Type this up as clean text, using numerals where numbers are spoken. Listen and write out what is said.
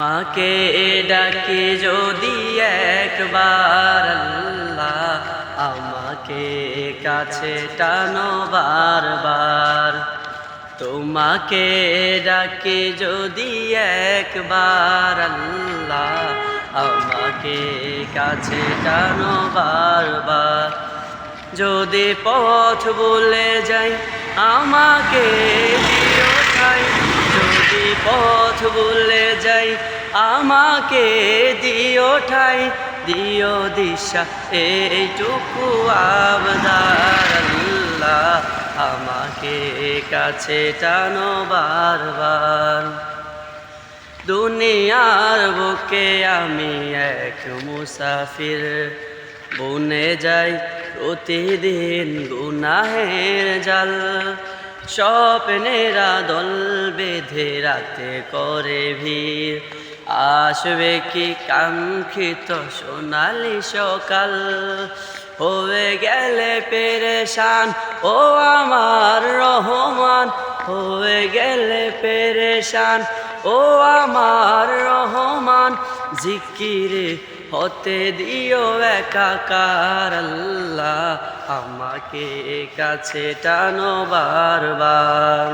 আমাকে ডাকে যদি একবার আল্লাহ, আমাকে কাছে টানো বারবার। তোমাকে ডাকে যদি একবার আল্লাহ, আমাকে কাছে টানো বারবার। যদি পথ ভুলে যাই আমাকে দিও ঠাই, যদি পথ ভুলে যাই আমাকে দিও ঠাই, দিও দিশা এইটুকু আবদার আল্লাহ, আমাকে কাছে টানো বারবার। দুনিয়ার বুকে আমি এক মুসাফির, বনে যাই প্রতিদিন গুনাহের জাল। স্বপ্নেরা দল বেঁধে রাতে করে ভিড়, আসবে কি কাঙ্ক্ষিত সোনালি সকাল। হয়ে গেলে পেরেশান ও আমার রহমান, হয়ে গেলে পেরেশান ও আমার রহমান। জিকিরে হতে দিও একাকার আল্লাহ, আমাকে কাছে টানো বারবার।